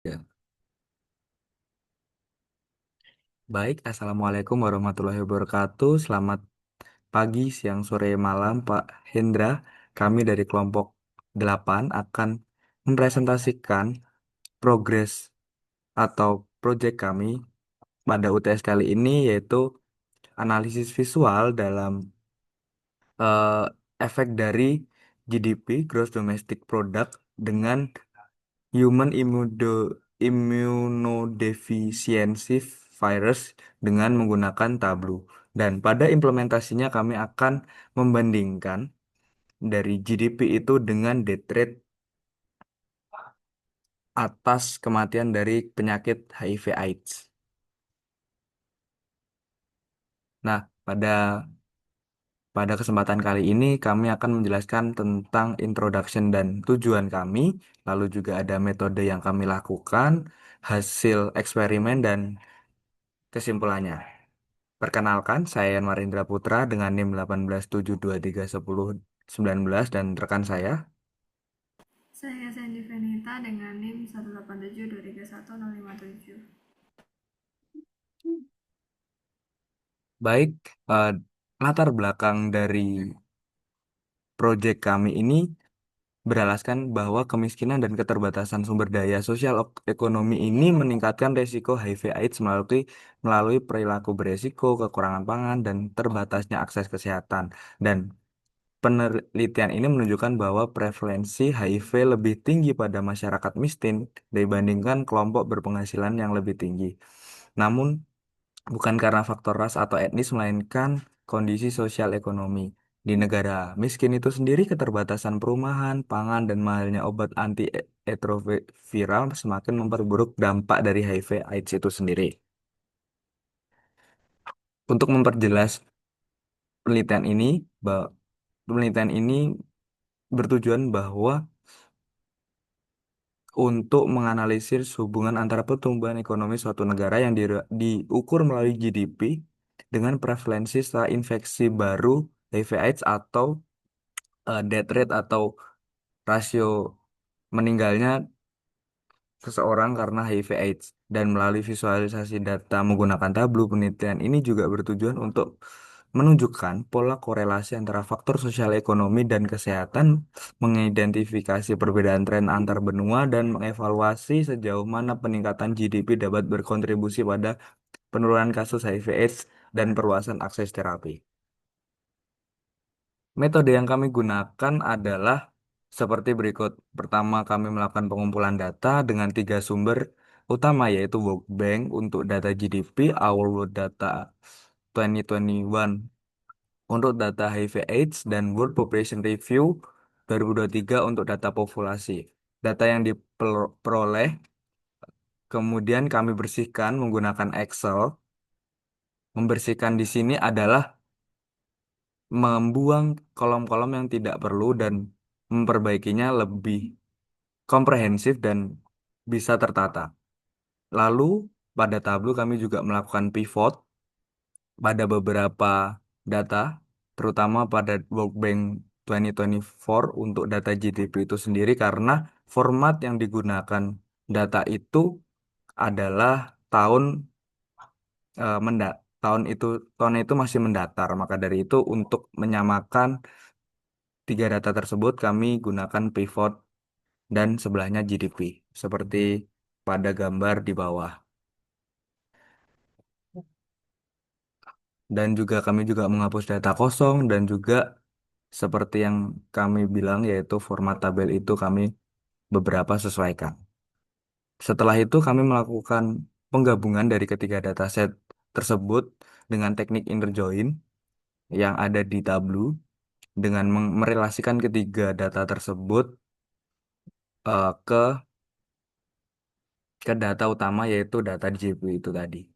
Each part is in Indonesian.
Ya. Baik, Assalamualaikum warahmatullahi wabarakatuh. Selamat pagi, siang, sore, malam, Pak Hendra. Kami dari kelompok 8 akan mempresentasikan progres atau proyek kami pada UTS kali ini, yaitu analisis visual dalam eh, efek dari GDP, Gross Domestic Product, dengan Human Immunodeficiency Virus dengan menggunakan Tableau. Dan pada implementasinya kami akan membandingkan dari GDP itu dengan death rate atas kematian dari penyakit HIV/AIDS. Nah, pada kesempatan kali ini kami akan menjelaskan tentang introduction dan tujuan kami, lalu juga ada metode yang kami lakukan, hasil eksperimen dan kesimpulannya. Perkenalkan, saya Yanwar Indra Putra dengan NIM 187231019 dan rekan saya. Saya Sandy Venita dengan NIM 187231057. Baik, eh, latar belakang dari proyek kami ini beralaskan bahwa kemiskinan dan keterbatasan sumber daya sosial ekonomi ini meningkatkan resiko HIV/AIDS melalui perilaku beresiko, kekurangan pangan, dan terbatasnya akses kesehatan. Dan penelitian ini menunjukkan bahwa prevalensi HIV lebih tinggi pada masyarakat miskin dibandingkan kelompok berpenghasilan yang lebih tinggi. Namun, bukan karena faktor ras atau etnis, melainkan kondisi sosial ekonomi. Di negara miskin itu sendiri, keterbatasan perumahan, pangan, dan mahalnya obat antiretroviral semakin memperburuk dampak dari HIV/AIDS itu sendiri. Untuk memperjelas penelitian ini, ba- penelitian ini bertujuan bahwa untuk menganalisis hubungan antara pertumbuhan ekonomi suatu negara yang diukur melalui GDP dengan prevalensi setelah infeksi baru HIV/AIDS atau death rate atau rasio meninggalnya seseorang karena HIV/AIDS. Dan melalui visualisasi data menggunakan tabel, penelitian ini juga bertujuan untuk menunjukkan pola korelasi antara faktor sosial ekonomi dan kesehatan, mengidentifikasi perbedaan tren antar benua, dan mengevaluasi sejauh mana peningkatan GDP dapat berkontribusi pada penurunan kasus HIV/AIDS dan perluasan akses terapi. Metode yang kami gunakan adalah seperti berikut. Pertama, kami melakukan pengumpulan data dengan tiga sumber utama, yaitu World Bank untuk data GDP, Our World Data 2021 untuk data HIV/AIDS, dan World Population Review 2023 untuk data populasi. Data yang diperoleh kemudian kami bersihkan menggunakan Excel. Membersihkan di sini adalah membuang kolom-kolom yang tidak perlu dan memperbaikinya lebih komprehensif dan bisa tertata. Lalu pada tabel kami juga melakukan pivot pada beberapa data, terutama pada Workbank 2024 untuk data GDP itu sendiri, karena format yang digunakan data itu adalah tahun tahun itu masih mendatar. Maka dari itu untuk menyamakan tiga data tersebut kami gunakan pivot dan sebelahnya GDP seperti pada gambar di bawah. Dan juga kami juga menghapus data kosong dan juga seperti yang kami bilang, yaitu format tabel itu kami beberapa sesuaikan. Setelah itu kami melakukan penggabungan dari ketiga dataset tersebut dengan teknik inner join yang ada di Tableau dengan merelasikan ketiga data tersebut ke data utama, yaitu data GPU itu tadi.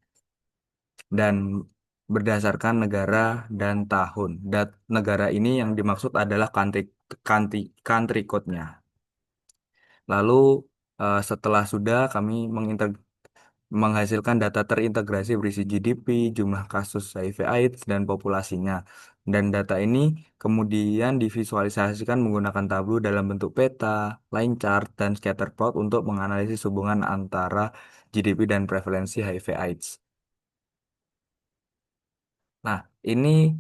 Dan berdasarkan negara dan tahun. Negara ini yang dimaksud adalah country code-nya. Lalu setelah sudah kami menghasilkan data terintegrasi berisi GDP, jumlah kasus HIV/AIDS, dan populasinya. Dan data ini kemudian divisualisasikan menggunakan tabel dalam bentuk peta, line chart, dan scatter plot untuk menganalisis hubungan antara GDP dan prevalensi HIV/AIDS. Nah, ini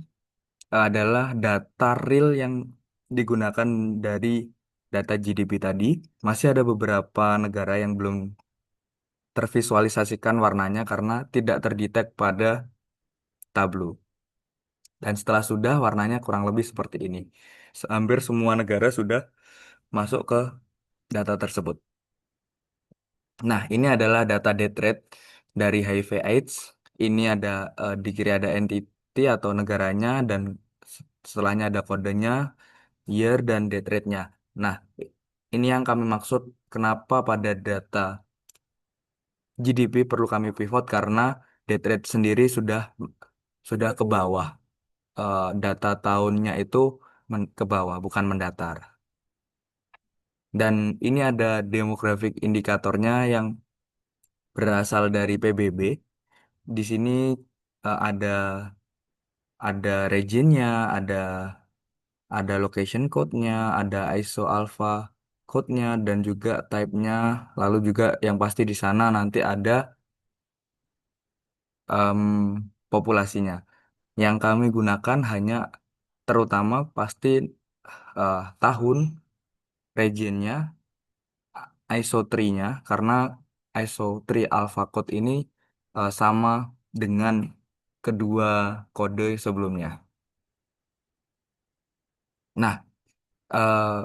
adalah data real yang digunakan dari data GDP tadi. Masih ada beberapa negara yang belum tervisualisasikan warnanya karena tidak terdetek pada tableau. Dan setelah sudah, warnanya kurang lebih seperti ini. Hampir semua negara sudah masuk ke data tersebut. Nah, ini adalah data death rate dari HIV/AIDS. Ini ada di kiri ada entity atau negaranya dan setelahnya ada kodenya, year dan death rate-nya. Nah, ini yang kami maksud kenapa pada data GDP perlu kami pivot karena death rate sendiri sudah ke bawah. Data tahunnya itu ke bawah, bukan mendatar. Dan ini ada demographic indikatornya yang berasal dari PBB. Di sini ada regionnya, ada location code-nya, ada ISO alpha code-nya dan juga type-nya. Lalu juga yang pasti di sana nanti ada em, populasinya. Yang kami gunakan hanya terutama pasti tahun, regionnya, ISO 3-nya karena ISO 3 alpha code ini sama dengan kedua kode sebelumnya. Nah, eh,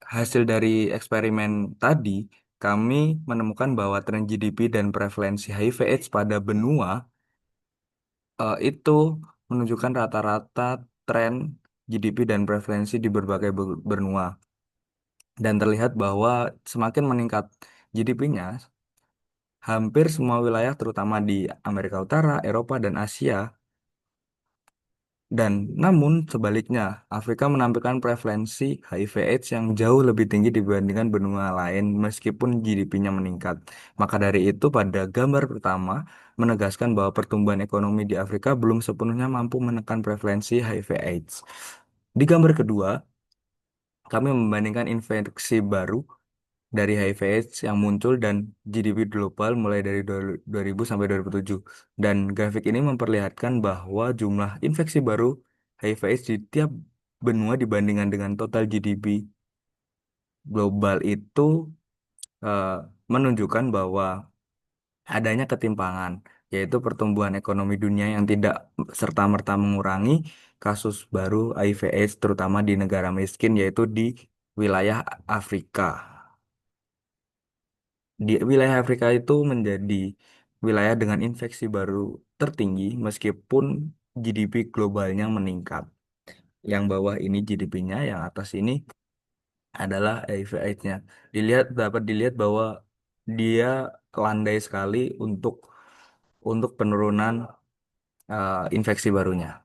hasil dari eksperimen tadi, kami menemukan bahwa tren GDP dan prevalensi HIV/AIDS pada benua itu menunjukkan rata-rata tren GDP dan prevalensi di berbagai benua. Dan terlihat bahwa semakin meningkat GDP-nya, hampir semua wilayah terutama di Amerika Utara, Eropa, dan Asia. Dan namun sebaliknya, Afrika menampilkan prevalensi HIV/AIDS yang jauh lebih tinggi dibandingkan benua lain meskipun GDP-nya meningkat. Maka dari itu pada gambar pertama menegaskan bahwa pertumbuhan ekonomi di Afrika belum sepenuhnya mampu menekan prevalensi HIV/AIDS. Di gambar kedua, kami membandingkan infeksi baru dari HIV/AIDS yang muncul dan GDP global mulai dari 2000 sampai 2007. Dan grafik ini memperlihatkan bahwa jumlah infeksi baru HIV/AIDS di tiap benua dibandingkan dengan total GDP global itu eh, menunjukkan bahwa adanya ketimpangan, yaitu pertumbuhan ekonomi dunia yang tidak serta-merta mengurangi kasus baru HIV/AIDS terutama di negara miskin yaitu di wilayah Afrika. Di wilayah Afrika itu menjadi wilayah dengan infeksi baru tertinggi meskipun GDP globalnya meningkat. Yang bawah ini GDP-nya, yang atas ini adalah HIV/AIDS-nya. Dapat dilihat bahwa dia landai sekali untuk penurunan infeksi barunya.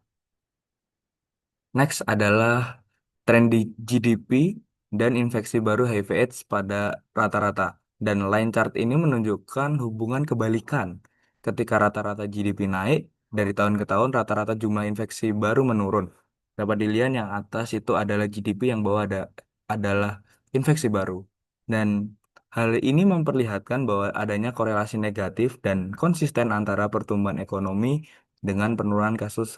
Next adalah tren di GDP dan infeksi baru HIV/AIDS pada rata-rata. Dan line chart ini menunjukkan hubungan kebalikan. Ketika rata-rata GDP naik, dari tahun ke tahun rata-rata jumlah infeksi baru menurun. Dapat dilihat yang atas itu adalah GDP, yang bawah adalah infeksi baru. Dan hal ini memperlihatkan bahwa adanya korelasi negatif dan konsisten antara pertumbuhan ekonomi dengan penurunan kasus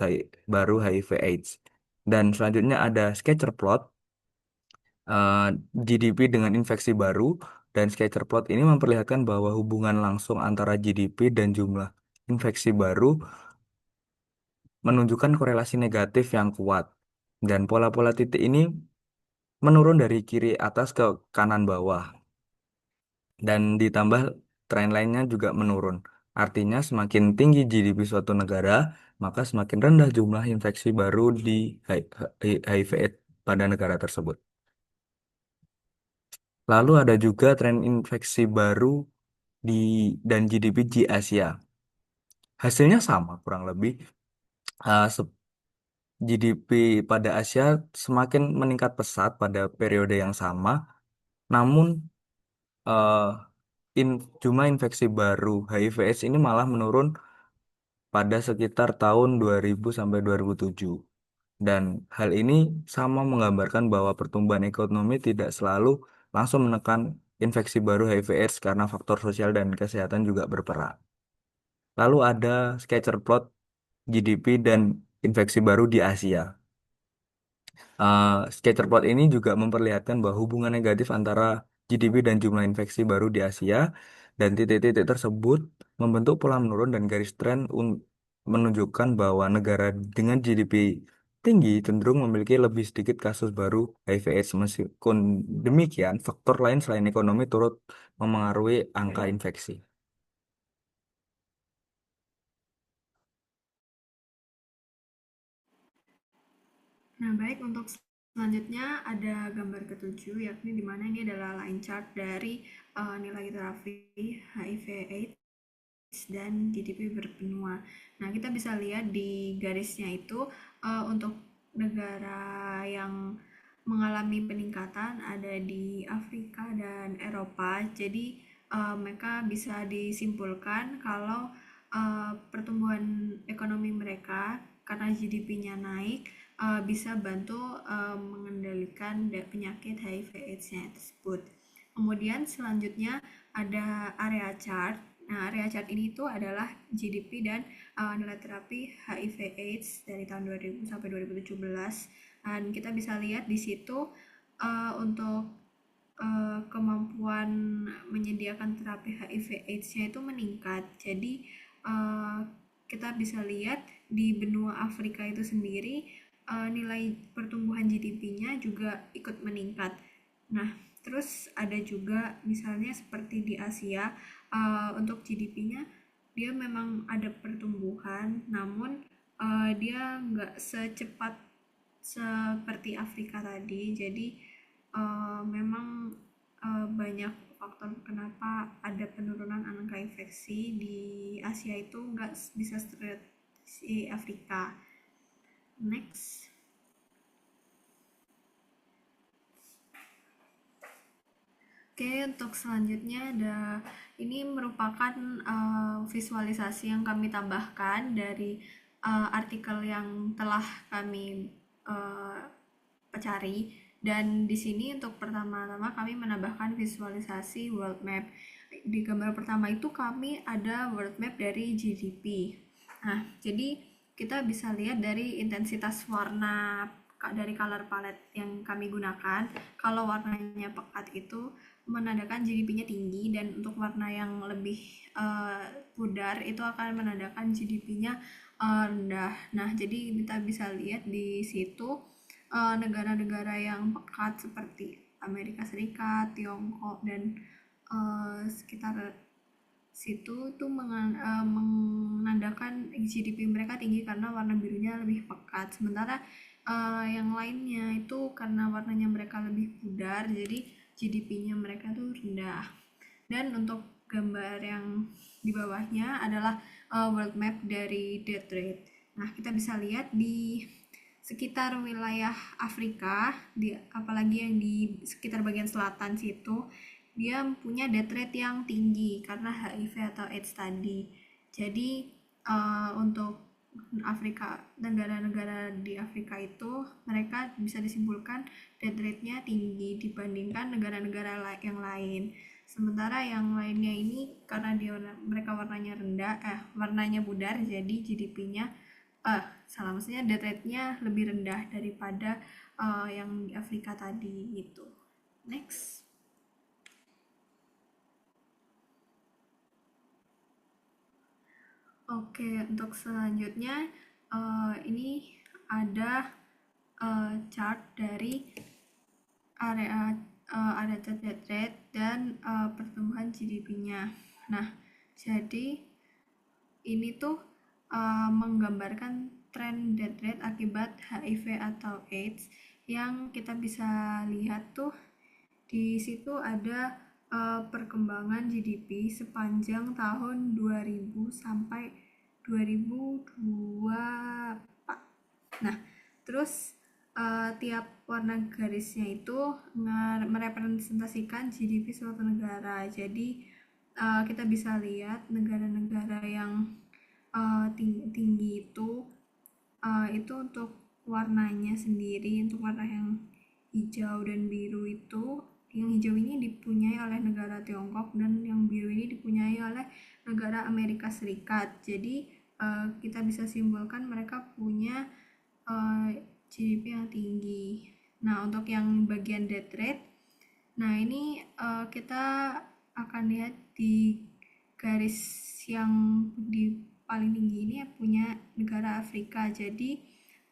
baru HIV/AIDS. Dan selanjutnya ada scatter plot eh, GDP dengan infeksi baru, dan scatter plot ini memperlihatkan bahwa hubungan langsung antara GDP dan jumlah infeksi baru menunjukkan korelasi negatif yang kuat. Dan pola-pola titik ini menurun dari kiri atas ke kanan bawah. Dan ditambah tren lainnya juga menurun. Artinya semakin tinggi GDP suatu negara, maka semakin rendah jumlah infeksi baru di HIV/AIDS pada negara tersebut. Lalu ada juga tren infeksi baru di dan GDP di Asia. Hasilnya sama kurang lebih. Uh, se- GDP pada Asia semakin meningkat pesat pada periode yang sama, namun uh, jumlah infeksi baru HIV/AIDS ini malah menurun pada sekitar tahun 2000 sampai 2007. Dan hal ini sama menggambarkan bahwa pertumbuhan ekonomi tidak selalu langsung menekan infeksi baru HIV/AIDS karena faktor sosial dan kesehatan juga berperan. Lalu ada scatter plot GDP dan infeksi baru di Asia. Scatter plot ini juga memperlihatkan bahwa hubungan negatif antara GDP dan jumlah infeksi baru di Asia dan titik-titik tersebut membentuk pola menurun dan garis tren menunjukkan bahwa negara dengan GDP tinggi cenderung memiliki lebih sedikit kasus baru HIV/AIDS. Meskipun demikian, faktor lain selain ekonomi turut memengaruhi angka infeksi. Nah, baik, untuk selanjutnya ada gambar ketujuh, yakni di mana ini adalah line chart dari nilai terapi HIV/AIDS dan GDP berbenua. Nah, kita bisa lihat di garisnya itu untuk negara yang mengalami peningkatan ada di Afrika dan Eropa. Jadi mereka bisa disimpulkan kalau pertumbuhan ekonomi mereka karena GDP-nya naik bisa bantu mengendalikan penyakit HIV/AIDS-nya tersebut. Kemudian selanjutnya ada area chart. Nah, area chart ini itu adalah GDP dan nilai terapi HIV/AIDS dari tahun 2000 sampai 2017. Dan kita bisa lihat di situ untuk kemampuan menyediakan terapi HIV/AIDS-nya itu meningkat. Jadi kita bisa lihat di benua Afrika itu sendiri nilai pertumbuhan GDP-nya juga ikut meningkat. Nah, terus ada juga misalnya seperti di Asia untuk GDP-nya dia memang ada pertumbuhan, namun dia nggak secepat seperti Afrika tadi. Jadi memang banyak faktor kenapa ada penurunan angka infeksi di Asia itu nggak bisa seperti Afrika. Next. Oke, untuk selanjutnya ada ini merupakan visualisasi yang kami tambahkan dari artikel yang telah kami uh, cari, dan di sini untuk pertama-tama kami menambahkan visualisasi world map. Di gambar pertama itu kami ada world map dari GDP. Nah, jadi kita bisa lihat dari intensitas warna dari color palette yang kami gunakan. Kalau warnanya pekat itu menandakan GDP-nya tinggi, dan untuk warna yang lebih pudar itu akan menandakan GDP-nya rendah. Nah, jadi kita bisa lihat di situ negara-negara yang pekat seperti Amerika Serikat, Tiongkok, dan sekitar situ tuh menandakan GDP mereka tinggi karena warna birunya lebih pekat. Sementara yang lainnya itu karena warnanya mereka lebih pudar, jadi GDP-nya mereka tuh rendah. Dan untuk gambar yang di bawahnya adalah world map dari death rate. Nah, kita bisa lihat di sekitar wilayah Afrika, apalagi yang di sekitar bagian selatan situ, dia punya death rate yang tinggi karena HIV atau AIDS tadi. Jadi untuk Afrika, negara-negara di Afrika itu mereka bisa disimpulkan death rate-nya tinggi dibandingkan negara-negara yang lain. Sementara yang lainnya ini karena mereka warnanya rendah, warnanya pudar, jadi GDP-nya salah, maksudnya death rate-nya lebih rendah daripada yang di Afrika tadi gitu. Next. Oke, untuk selanjutnya ini ada chart dari area ada death rate dan pertumbuhan GDP-nya. Nah, jadi ini tuh menggambarkan tren death rate akibat HIV atau AIDS yang kita bisa lihat tuh di situ ada perkembangan GDP sepanjang tahun 2000 sampai 2002. Nah, terus tiap warna garisnya itu merepresentasikan GDP suatu negara. Jadi kita bisa lihat negara-negara yang tinggi itu untuk warnanya sendiri. Untuk warna yang hijau dan biru itu, yang hijau ini dipunyai oleh negara Tiongkok dan yang biru ini dipunyai oleh negara Amerika Serikat. Jadi kita bisa simpulkan mereka punya GDP yang tinggi. Nah, untuk yang bagian death rate, nah ini kita akan lihat di garis yang di paling tinggi ini ya, punya negara Afrika. Jadi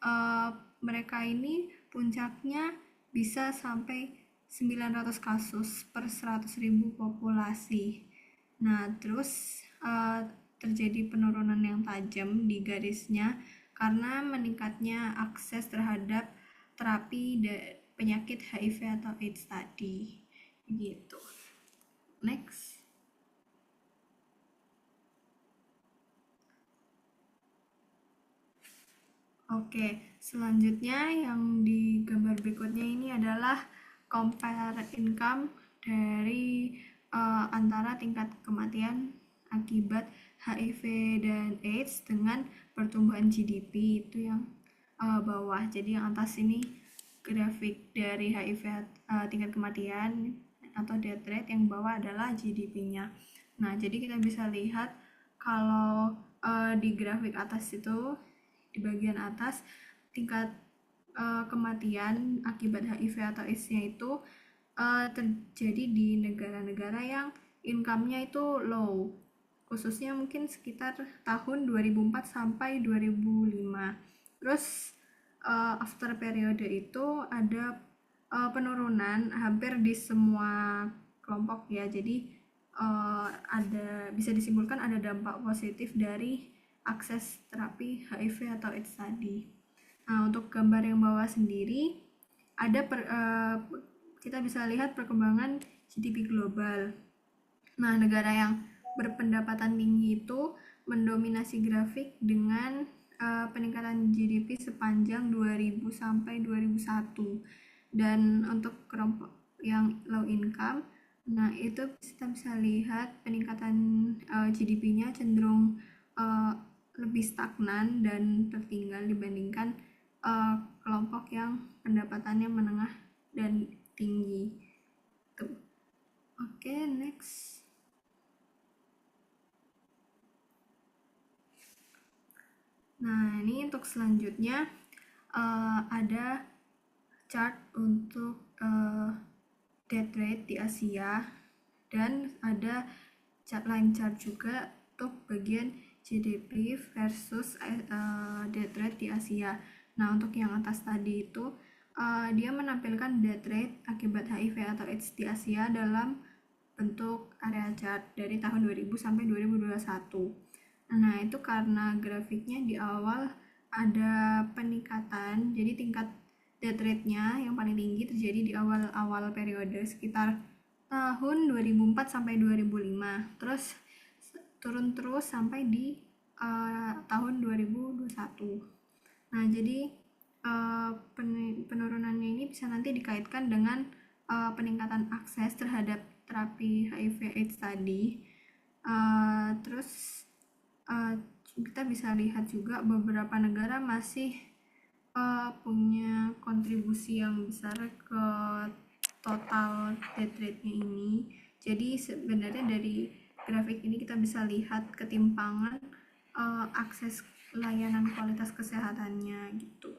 eh, mereka ini puncaknya bisa sampai 900 kasus per 100.000 populasi. Nah, terus terjadi penurunan yang tajam di garisnya karena meningkatnya akses terhadap terapi penyakit HIV atau AIDS tadi. Gitu. Next. Oke, selanjutnya yang di gambar berikutnya ini adalah compare income dari antara tingkat kematian akibat HIV dan AIDS dengan pertumbuhan GDP. Itu yang bawah. Jadi yang atas ini grafik dari HIV, tingkat kematian atau death rate, yang bawah adalah GDP-nya. Nah, jadi kita bisa lihat kalau di grafik atas itu, di bagian atas, tingkat kematian akibat HIV atau AIDS-nya itu terjadi di negara-negara yang income-nya itu low, khususnya mungkin sekitar tahun 2004 sampai 2005. Terus after periode itu ada penurunan hampir di semua kelompok ya. Jadi ada, bisa disimpulkan ada dampak positif dari akses terapi HIV atau AIDS tadi. Nah, untuk gambar yang bawah sendiri ada kita bisa lihat perkembangan GDP global. Nah, negara yang berpendapatan tinggi itu mendominasi grafik dengan peningkatan GDP sepanjang 2000 sampai 2001. Dan untuk kelompok yang low income, nah itu kita bisa lihat peningkatan GDP-nya cenderung uh, lebih stagnan dan tertinggal dibandingkan kelompok yang pendapatannya menengah dan tinggi. Tuh. Oke, next. Nah, ini untuk selanjutnya ada chart untuk death rate di Asia, dan ada line chart juga untuk bagian GDP versus death rate di Asia. Nah, untuk yang atas tadi itu dia menampilkan death rate akibat HIV atau AIDS di Asia dalam bentuk area chart dari tahun 2000 sampai 2021. Nah, itu karena grafiknya di awal ada peningkatan, jadi tingkat death rate-nya yang paling tinggi terjadi di awal-awal periode sekitar tahun 2004 sampai 2005. Terus turun terus sampai di tahun 2021. Nah, jadi penurunannya ini bisa nanti dikaitkan dengan peningkatan akses terhadap terapi HIV/AIDS tadi. Terus kita bisa lihat juga beberapa negara masih punya kontribusi yang besar ke total death rate-nya ini. Jadi sebenarnya dari grafik ini kita bisa lihat ketimpangan akses layanan kualitas kesehatannya gitu.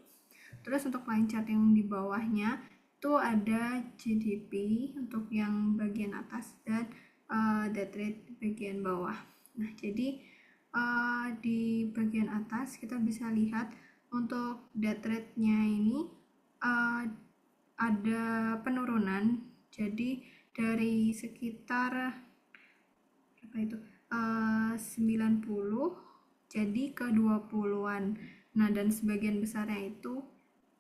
Terus untuk line chart yang di bawahnya itu ada GDP untuk yang bagian atas dan death rate di bagian bawah. Nah, jadi di bagian atas kita bisa lihat untuk death rate-nya ini ada penurunan. Jadi dari sekitar apa itu 90 jadi ke 20-an. Nah, dan sebagian besarnya itu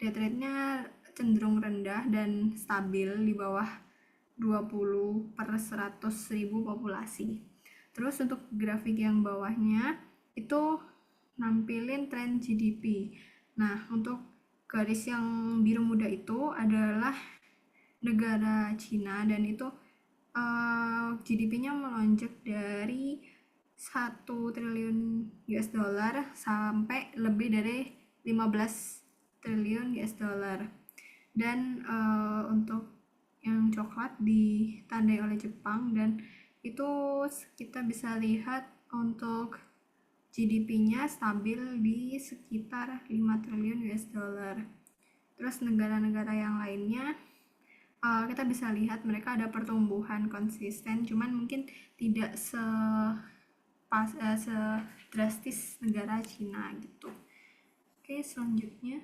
death rate-nya cenderung rendah dan stabil di bawah 20 per 100.000 populasi. Terus untuk grafik yang bawahnya itu nampilin tren GDP. Nah, untuk garis yang biru muda itu adalah negara Cina, dan itu GDP-nya melonjak dari 1 triliun US dollar sampai lebih dari 15 triliun US dollar. Dan untuk yang coklat ditandai oleh Jepang, dan itu kita bisa lihat untuk GDP-nya stabil di sekitar 5 triliun US dollar. Terus negara-negara yang lainnya kita bisa lihat mereka ada pertumbuhan konsisten, cuman mungkin tidak drastis negara Cina gitu. Oke, selanjutnya.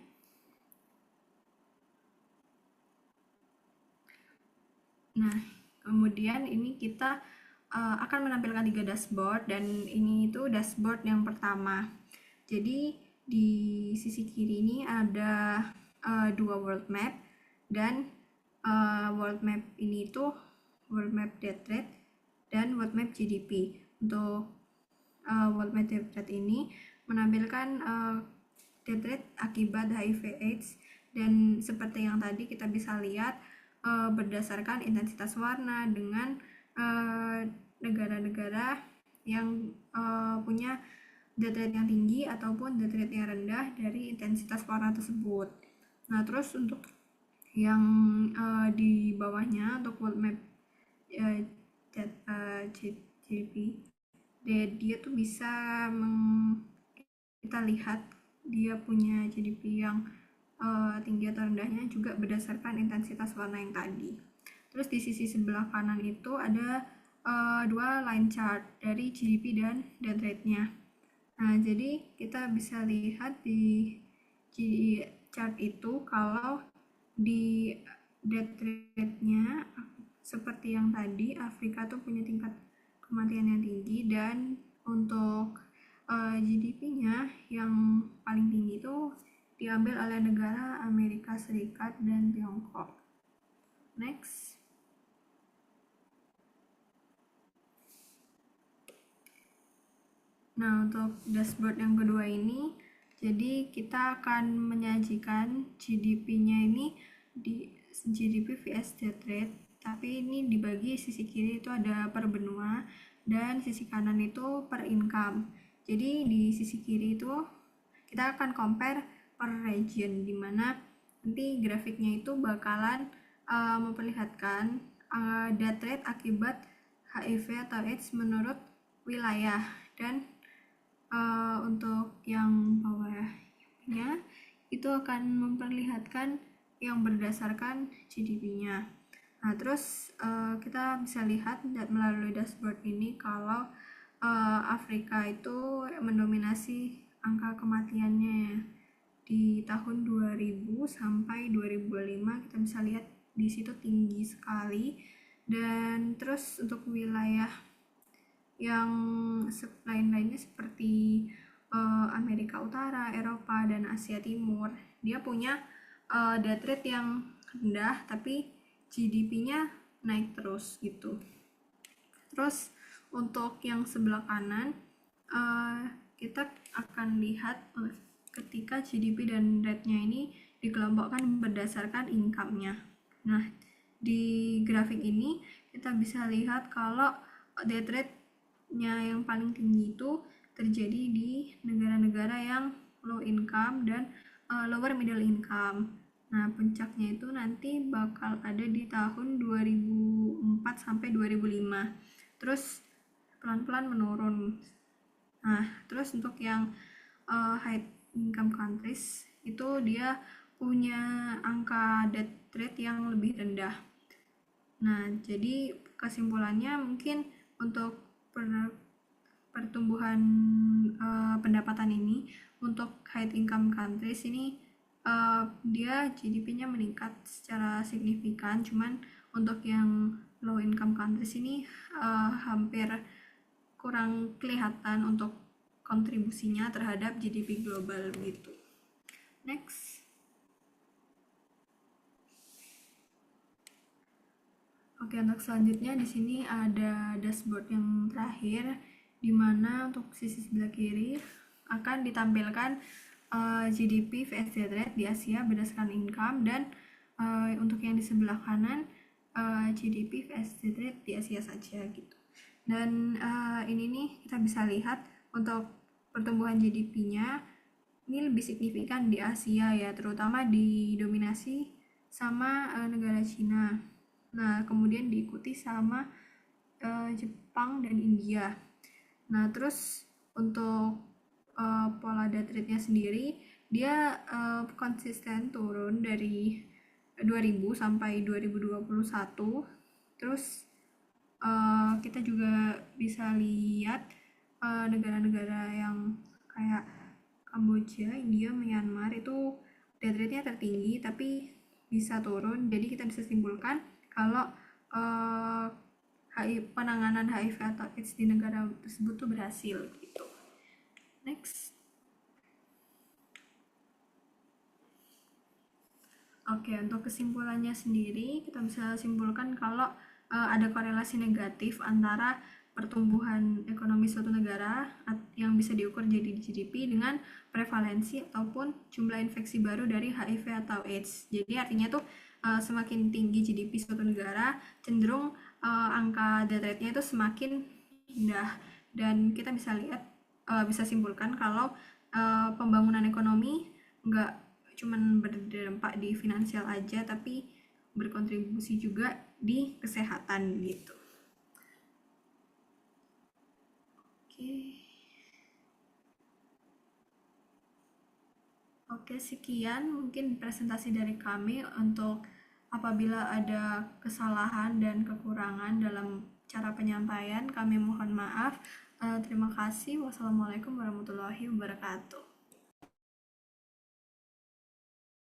Nah, kemudian ini kita akan menampilkan 3 dashboard, dan ini itu dashboard yang pertama. Jadi di sisi kiri ini ada 2 world map, dan world map ini itu world map death rate dan world map GDP. Untuk world map death rate ini menampilkan death rate akibat HIV/AIDS, dan seperti yang tadi kita bisa lihat berdasarkan intensitas warna dengan negara-negara yang punya death rate yang tinggi ataupun death rate yang rendah dari intensitas warna tersebut. Nah, terus untuk yang di bawahnya untuk world map GDP, dia tuh bisa kita lihat dia punya GDP yang tinggi atau rendahnya juga berdasarkan intensitas warna yang tadi. Terus di sisi sebelah kanan itu ada 2 line chart dari GDP dan death rate-nya. Nah, jadi kita bisa lihat di chart itu kalau di death rate-nya seperti yang tadi, Afrika tuh punya tingkat kematian yang tinggi, dan untuk GDP-nya yang paling tinggi itu diambil oleh negara Amerika Serikat dan Tiongkok. Next. Nah, untuk dashboard yang kedua ini, jadi kita akan menyajikan GDP-nya ini di GDP vs death rate, tapi ini dibagi sisi kiri itu ada per benua dan sisi kanan itu per income. Jadi di sisi kiri itu kita akan compare per region, dimana nanti grafiknya itu bakalan memperlihatkan death rate akibat HIV atau AIDS menurut wilayah, dan untuk yang bawahnya itu akan memperlihatkan yang berdasarkan GDP-nya. Nah, terus kita bisa lihat melalui dashboard ini kalau Afrika itu mendominasi angka kematiannya di tahun 2000 sampai 2005. Kita bisa lihat di situ tinggi sekali. Dan terus untuk wilayah yang lain-lainnya seperti Amerika Utara, Eropa, dan Asia Timur, dia punya death rate yang rendah tapi GDP-nya naik terus gitu. Terus untuk yang sebelah kanan kita akan lihat ketika GDP dan rate-nya ini dikelompokkan berdasarkan income-nya. Nah, di grafik ini kita bisa lihat kalau death rate-nya yang paling tinggi itu terjadi di negara-negara yang low income dan lower middle income. Nah, puncaknya itu nanti bakal ada di tahun 2004 sampai 2005. Terus pelan-pelan menurun. Nah, terus untuk yang high income countries itu dia punya angka death rate yang lebih rendah. Nah, jadi kesimpulannya mungkin untuk pertumbuhan pendapatan ini untuk high income countries ini dia GDP-nya meningkat secara signifikan, cuman untuk yang low income countries ini hampir kurang kelihatan untuk kontribusinya terhadap GDP global gitu. Next. Oke, untuk selanjutnya di sini ada dashboard yang terakhir, di mana untuk sisi sebelah kiri akan ditampilkan GDP vs death rate di Asia berdasarkan income, dan untuk yang di sebelah kanan GDP vs death rate di Asia saja gitu. Dan ini nih kita bisa lihat untuk pertumbuhan GDP-nya ini lebih signifikan di Asia ya, terutama didominasi sama negara Cina. Nah, kemudian diikuti sama Jepang dan India. Nah, terus untuk pola death rate-nya sendiri, dia konsisten turun dari 2000 sampai 2021. Terus kita juga bisa lihat negara-negara yang kayak Kamboja, India, Myanmar itu death rate-nya tertinggi tapi bisa turun. Jadi kita bisa simpulkan kalau penanganan HIV atau AIDS di negara tersebut tuh berhasil gitu. Next. Oke, untuk kesimpulannya sendiri, kita bisa simpulkan kalau ada korelasi negatif antara pertumbuhan ekonomi suatu negara yang bisa diukur jadi GDP dengan prevalensi ataupun jumlah infeksi baru dari HIV atau AIDS. Jadi artinya tuh semakin tinggi GDP suatu negara, cenderung angka death rate-nya itu semakin rendah. Dan kita bisa lihat, bisa simpulkan kalau pembangunan ekonomi nggak cuman berdampak di finansial aja tapi berkontribusi juga di kesehatan gitu. Oke. Oke, sekian mungkin presentasi dari kami. Untuk apabila ada kesalahan dan kekurangan dalam cara penyampaian, kami mohon maaf. Terima kasih. Wassalamualaikum warahmatullahi wabarakatuh.